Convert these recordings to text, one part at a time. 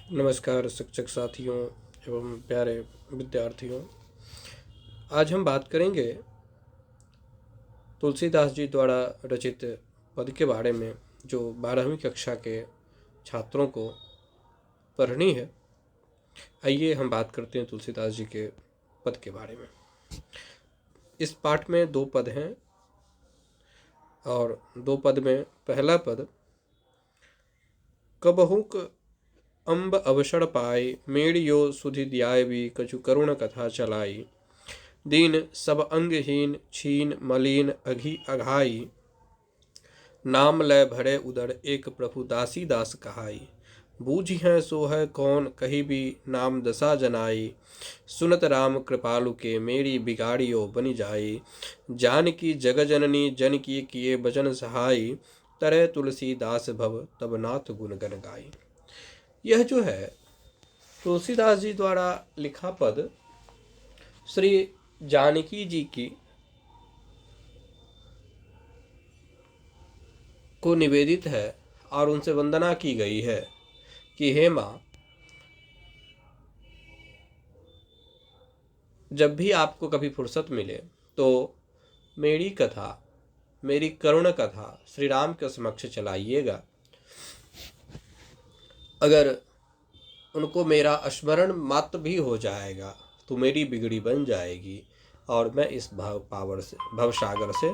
नमस्कार शिक्षक साथियों एवं प्यारे विद्यार्थियों। आज हम बात करेंगे तुलसीदास जी द्वारा रचित पद के बारे में, जो 12वीं कक्षा के छात्रों को पढ़नी है। आइए हम बात करते हैं तुलसीदास जी के पद के बारे में। इस पाठ में 2 पद हैं और 2 पद में पहला पद, कबहुक अम्ब अवसर पाई, मेड़ियो सुधि दियायबी, कछु करुण कथा चलाई। दीन सब अंगहीन, छीन मलिन अघी अघाई। नाम लय भरे उदर, एक प्रभु दासी दास कहाई। बूझी है सो है कौन, कही भी नाम दशा जनाई। सुनत राम कृपालु के, मेरी बिगाड़ियो बनी जाई। जानकी जग जननी, जन की किए बचन सहाई। तरह तुलसी दास भव, तब नाथ गुण गन गाई। यह जो है तुलसीदास जी द्वारा लिखा पद श्री जानकी जी की को निवेदित है और उनसे वंदना की गई है कि हे माँ, जब भी आपको कभी फुर्सत मिले तो मेरी कथा, मेरी करुण कथा श्री राम के समक्ष चलाइएगा। अगर उनको मेरा स्मरण मात्र भी हो जाएगा तो मेरी बिगड़ी बन जाएगी और मैं इस भवसागर से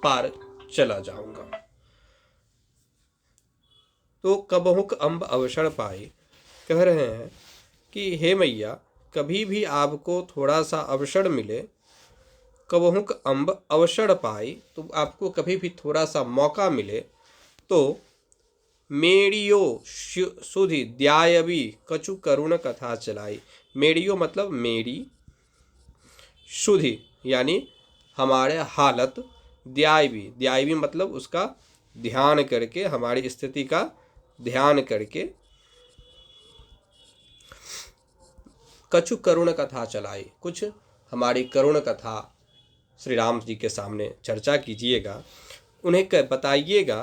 पार चला जाऊंगा। तो कबहुक अम्ब अवसर पाई, कह रहे हैं कि हे मैया, कभी भी आपको थोड़ा सा अवसर मिले, कबहुक अम्ब अवसर पाई, तो आपको कभी भी थोड़ा सा मौका मिले तो मेड़ियो सुधि द्यायबी, कछु करुण कथा चलाई। मेड़ियो मतलब मेरी, सुधि यानी हमारे हालत, द्यायबी मतलब उसका ध्यान करके, हमारी स्थिति का ध्यान करके, कछु करुण कथा चलाई, कुछ हमारी करुण कथा श्री राम जी के सामने चर्चा कीजिएगा। उन्हें बताइएगा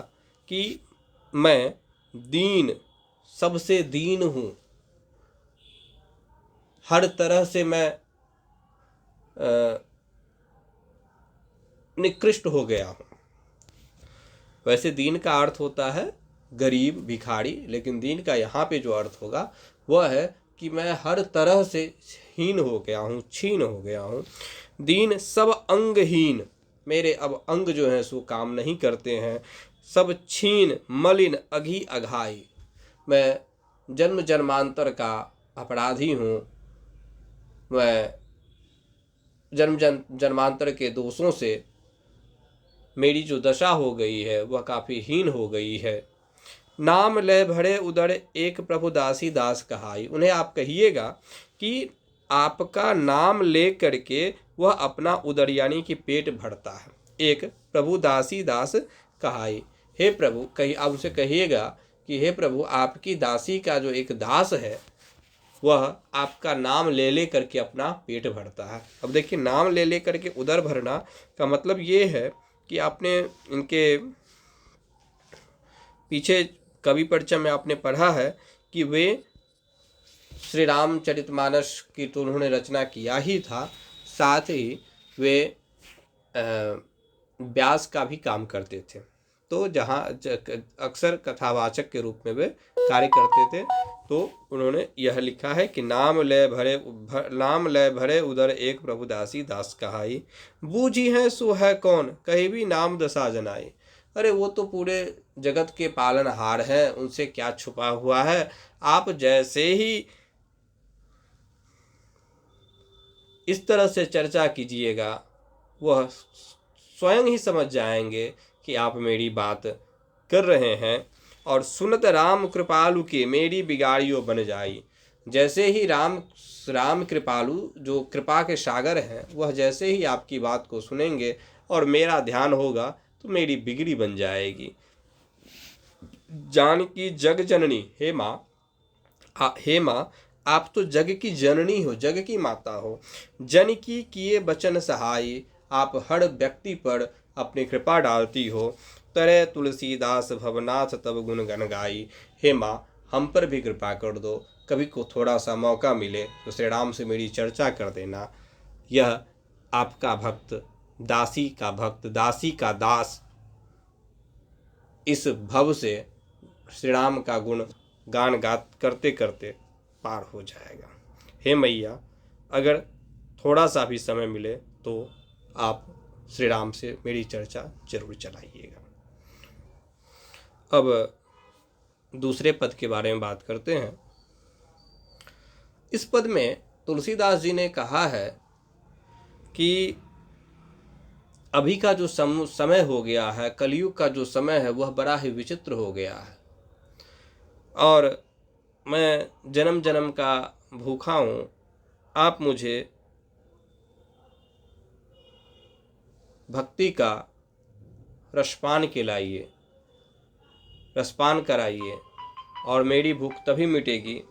कि मैं दीन, सबसे दीन हूँ, हर तरह से मैं निकृष्ट हो गया हूँ। वैसे दीन का अर्थ होता है गरीब, भिखारी, लेकिन दीन का यहाँ पे जो अर्थ होगा वह है कि मैं हर तरह से हीन हो गया हूँ, छीन हो गया हूँ। दीन सब अंगहीन, मेरे अब अंग जो हैं सो काम नहीं करते हैं। सब छीन मलिन अघी अघाई, मैं जन्म जन्मांतर का अपराधी हूँ। मैं जन्मांतर के दोषों से मेरी जो दशा हो गई है वह काफ़ी हीन हो गई है। नाम लय भरे उदर, एक प्रभु दासी दास कहाई। उन्हें आप कहिएगा कि आपका नाम ले करके वह अपना उदर यानी कि पेट भरता है। एक प्रभु दासी दास कहाई, हे प्रभु, कही आप उनसे कहिएगा कि हे प्रभु, आपकी दासी का जो एक दास है वह आपका नाम ले करके अपना पेट भरता है। अब देखिए, नाम ले करके उदर भरना का मतलब ये है कि आपने इनके पीछे कवि परिचय में आपने पढ़ा है कि वे श्री रामचरितमानस की तो उन्होंने रचना किया ही था, साथ ही वे व्यास का भी काम करते थे। तो जहाँ अक्सर कथावाचक के रूप में वे कार्य करते थे, तो उन्होंने यह लिखा है कि नाम लय भरे उदर, एक प्रभु दासी दास कहाई। बूझी है सो है कौन, कहीं भी नाम दशा जनाई। अरे वो तो पूरे जगत के पालनहार हैं, उनसे क्या छुपा हुआ है। आप जैसे ही इस तरह से चर्चा कीजिएगा वह स्वयं ही समझ जाएंगे कि आप मेरी बात कर रहे हैं। और सुनत राम कृपालु के, मेरी बिगाड़ियों बन जाई। जैसे ही राम कृपालु जो कृपा के सागर हैं, वह जैसे ही आपकी बात को सुनेंगे और मेरा ध्यान होगा तो मेरी बिगड़ी बन जाएगी। जानकी जग जननी, हे माँ, आप तो जग की जननी हो, जग की माता हो। जन की किए बचन सहाय, आप हर व्यक्ति पर अपनी कृपा डालती हो। तरह तुलसीदास भवनाथ, तब गुण गन गाई। हे माँ, हम पर भी कृपा कर दो, कभी को थोड़ा सा मौका मिले तो श्री राम से मेरी चर्चा कर देना। यह आपका भक्त, दासी का भक्त, दासी का दास इस भव से श्री राम का गुण गान गात करते करते पार हो जाएगा। हे मैया, अगर थोड़ा सा भी समय मिले तो आप श्री राम से मेरी चर्चा जरूर चलाइएगा। अब दूसरे पद के बारे में बात करते हैं। इस पद में तुलसीदास जी ने कहा है कि अभी का जो समय हो गया है, कलयुग का जो समय है, वह बड़ा ही विचित्र हो गया है और मैं जन्म जन्म का भूखा हूँ। आप मुझे भक्ति का रसपान खिलाइए, रसपान कराइए और मेरी भूख तभी मिटेगी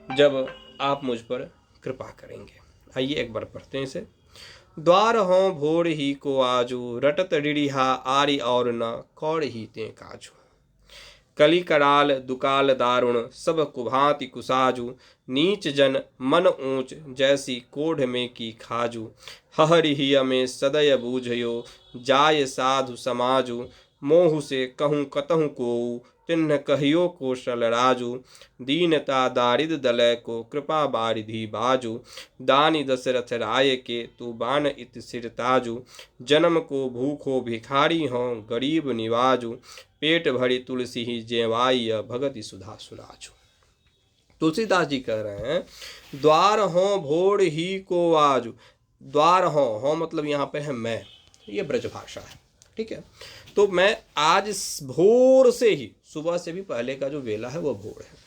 जब आप मुझ पर कृपा करेंगे। आइए एक बार पढ़ते हैं इसे। द्वार हों भोर ही को आजू, रटत ऋढ़िहा आरी और न कौड़ ही ते काजू। कली कराल दुकाल दारुण, सब कुभांति कुसाजू। नीच जन मन ऊंच, जैसी कोढ़ में की खाजू। हहरिहिय में सदय बूझयो, जाय साधु समाजू। मोहु से कहूँ कतहु कोऊ, तिन्ह कहियो कौशल राजू। दीनता दारिद दलय को, कृपा बारिधि बाजू। दानी दशरथ राय के, तू बान इत सिर ताजू। जन्म को भूखो भिखारी हों, गरीब निवाजू। पेट भरी तुलसी ही जेवाई, भगति सुधा सुनाजू। तुलसीदास जी कह रहे हैं, द्वार हों भोर ही को आजू। द्वार हों मतलब यहाँ पे है मैं, ये ब्रज भाषा है, ठीक है। तो मैं आज भोर से ही, सुबह से भी पहले का जो वेला है वो भोर है,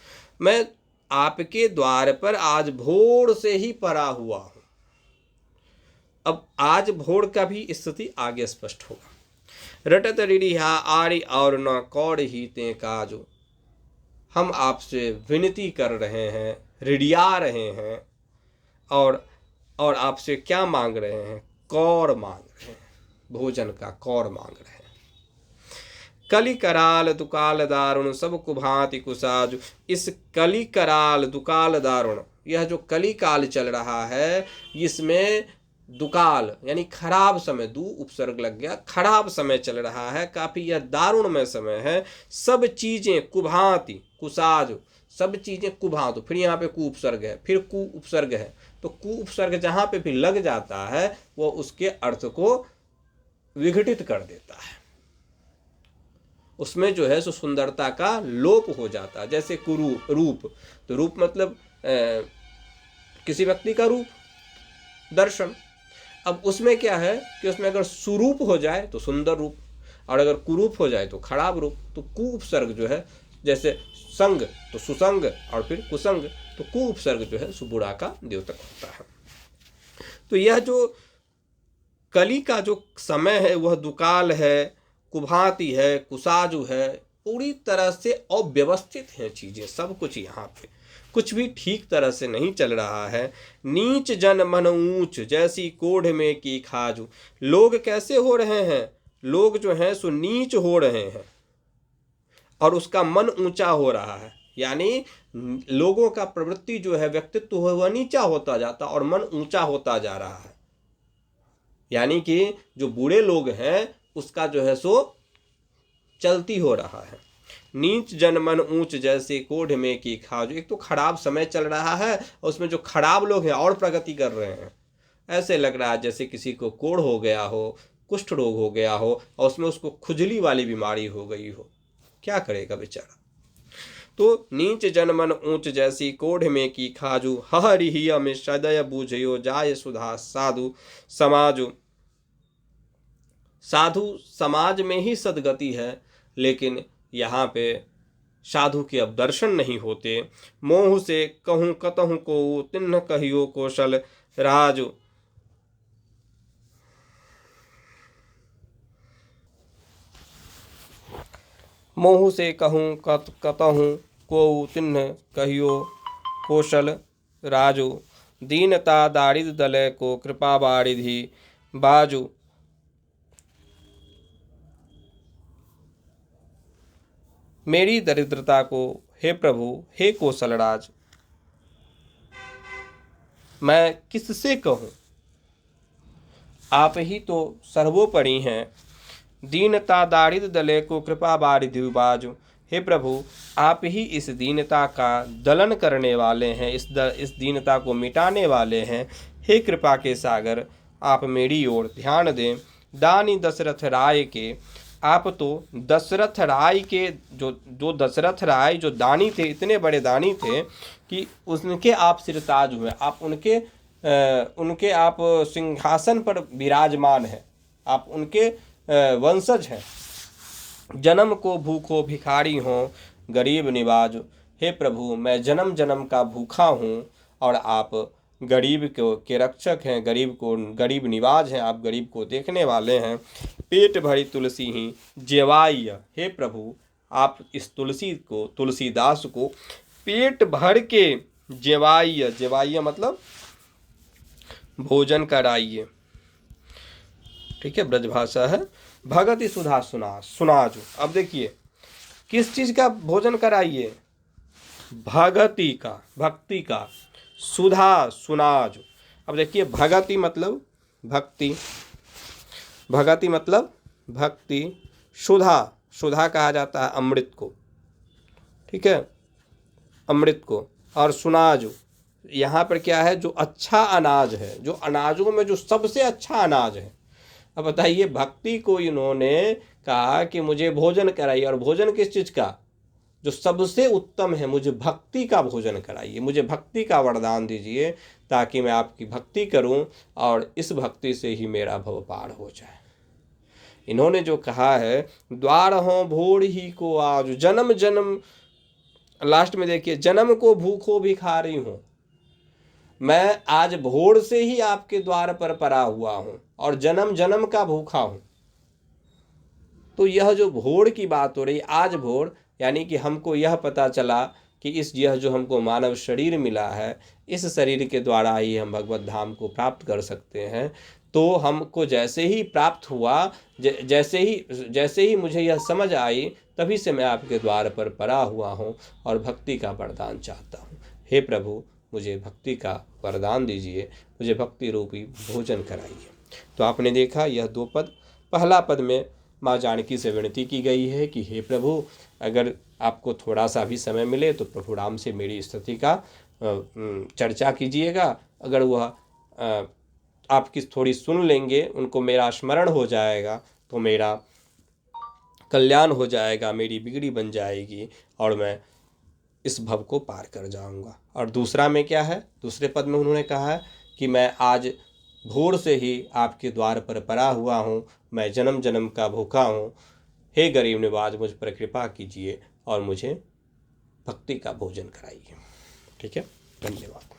मैं आपके द्वार पर आज भोर से ही पड़ा हुआ हूं। अब आज भोर का भी स्थिति आगे स्पष्ट होगा। रटत ऋढ़िहा आरी और न कौड़ ही ते काजू। हम आपसे विनती कर रहे हैं, ऋढ़िया रहे हैं और आपसे क्या मांग रहे हैं? कौड़ मांग रहे हैं, भोजन का कौड़ मांग रहे हैं। कली कराल दुकाल दारुण, सब कुभांति कुसाजु। इस कली कराल दुकाल दारुण, यह जो कली काल चल रहा है, इसमें दुकाल यानी खराब समय, दू उपसर्ग लग गया, खराब समय चल रहा है, काफी यह दारुण में समय है। सब चीजें कुभांति कुसाजु, सब चीजें कुभांतु, फिर यहाँ पे कु उपसर्ग है, फिर कु उपसर्ग है, तो कु उपसर्ग जहां पे भी लग जाता है वो उसके अर्थ को विघटित कर देता है, उसमें जो है सो सुंदरता का लोप हो जाता है। जैसे कुरूप, रूप, तो रूप मतलब किसी व्यक्ति का रूप, दर्शन। अब उसमें क्या है कि उसमें अगर सुरूप हो जाए तो सुंदर रूप, और अगर कुरूप हो जाए तो खराब रूप। तो कु उपसर्ग जो है, जैसे संग तो सुसंग और फिर कुसंग, तो कु उपसर्ग जो है सुबुरा का द्योतक होता है। तो यह जो कली का जो समय है वह दुकाल है, कुभांति है, कुसाजु है, पूरी तरह से अव्यवस्थित है चीजें, सब कुछ यहाँ पे कुछ भी ठीक तरह से नहीं चल रहा है। नीच जन मन ऊंच, जैसी कोढ़ में की खाजू। लोग कैसे हो रहे हैं? लोग जो हैं सो नीच हो रहे हैं और उसका मन ऊंचा हो रहा है, यानी लोगों का प्रवृत्ति जो है, व्यक्तित्व वह नीचा होता जाता और मन ऊंचा होता जा रहा है। यानी कि जो बूढ़े लोग हैं उसका जो है सो चलती हो रहा है। नीच जन मन ऊंच, जैसे कोढ़ में की खाजू। एक तो खराब समय चल रहा है और उसमें जो खराब लोग हैं और प्रगति कर रहे हैं। ऐसे लग रहा है जैसे किसी को कोढ़ हो गया हो, कुष्ठ रोग हो गया हो और उसमें उसको खुजली वाली बीमारी हो गई हो, क्या करेगा बेचारा। तो नीच जन मन ऊंच, जैसी कोढ़ में की खाजू। हहरिहिय में सदय बूझयो, जाय सुधा साधु समाजु। साधु समाज में ही सदगति है, लेकिन यहाँ पे साधु के अब दर्शन नहीं होते। मोह से कहूँ कतहु को, तिन्ह कहियो कौशल राजु। मोह से कहूँ कतहु को, तिन्ह कहियो कौशल राजु। दीनता दारिद दलय को, कृपा बारिधि बाजू। मेरी दरिद्रता को हे प्रभु, हे कौशलराज, मैं किससे कहूँ, आप ही तो सर्वोपरि हैं। दीनता दारिद्र दले को कृपा बारिधि बाजु। हे प्रभु, आप ही इस दीनता का दलन करने वाले हैं, इस दीनता को मिटाने वाले हैं। हे कृपा के सागर, आप मेरी ओर ध्यान दें। दानी दशरथ राय के, आप तो दशरथ राय के जो दशरथ राय जो दानी थे, इतने बड़े दानी थे कि उनके आप सिरताज हुए, आप उनके आप सिंहासन पर विराजमान हैं, आप उनके वंशज हैं। जन्म को भूखो भिखारी हों गरीब निवाज। हे प्रभु, मैं जन्म जन्म का भूखा हूँ और आप गरीब के रक्षक हैं, गरीब निवाज हैं, आप गरीब को देखने वाले हैं। पेट भरी तुलसी ही जेवाय। हे प्रभु, आप इस तुलसीदास को पेट भर के जेवाय मतलब भोजन कराइए। ठीक है, ब्रजभाषा है। भगति सुधा सुनाजो। अब देखिए, किस चीज का भोजन कराइए? भक्ति का। सुधा सुनाजो। अब देखिए, भगति मतलब भक्ति। सुधा कहा जाता है अमृत को, ठीक है, अमृत को। और सुनाजो, यहाँ पर क्या है? जो अच्छा अनाज है, जो अनाजों में जो सबसे अच्छा अनाज है। अब बताइए, भक्ति को इन्होंने कहा कि मुझे भोजन कराइए, और भोजन किस चीज का? जो सबसे उत्तम है, मुझे भक्ति का भोजन कराइए, मुझे भक्ति का वरदान दीजिए, ताकि मैं आपकी भक्ति करूं और इस भक्ति से ही मेरा भव पार हो जाए। इन्होंने जो कहा है, द्वार हों भोर ही को आज, जन्म जन्म, लास्ट में देखिए, जन्म को भूखो भिखारी हूं, मैं आज भोर से ही आपके द्वार पर पड़ा हुआ हूं और जन्म जन्म का भूखा हूं। तो यह जो भोर की बात हो रही, आज भोर, यानी कि हमको यह पता चला कि यह जो हमको मानव शरीर मिला है, इस शरीर के द्वारा ही हम भगवत धाम को प्राप्त कर सकते हैं। तो हमको जैसे ही प्राप्त हुआ, जैसे ही मुझे यह समझ आई, तभी से मैं आपके द्वार पर पड़ा हुआ हूँ और भक्ति का वरदान चाहता हूँ। हे प्रभु, मुझे भक्ति का वरदान दीजिए, मुझे भक्ति रूपी भोजन कराइए। तो आपने देखा, यह 2 पद। पहला पद में माँ जानकी से विनती की गई है कि हे प्रभु, अगर आपको थोड़ा सा भी समय मिले तो प्रभु राम से मेरी स्थिति का चर्चा कीजिएगा। अगर वह आपकी थोड़ी सुन लेंगे, उनको मेरा स्मरण हो जाएगा, तो मेरा कल्याण हो जाएगा, मेरी बिगड़ी बन जाएगी और मैं इस भव को पार कर जाऊंगा। और दूसरा में क्या है? दूसरे पद में उन्होंने कहा है कि मैं आज भोर से ही आपके द्वार पर पड़ा हुआ हूँ, मैं जन्म जन्म का भूखा हूँ। हे गरीब निवाज, मुझ पर कृपा कीजिए और मुझे भक्ति का भोजन कराइए। ठीक है, धन्यवाद।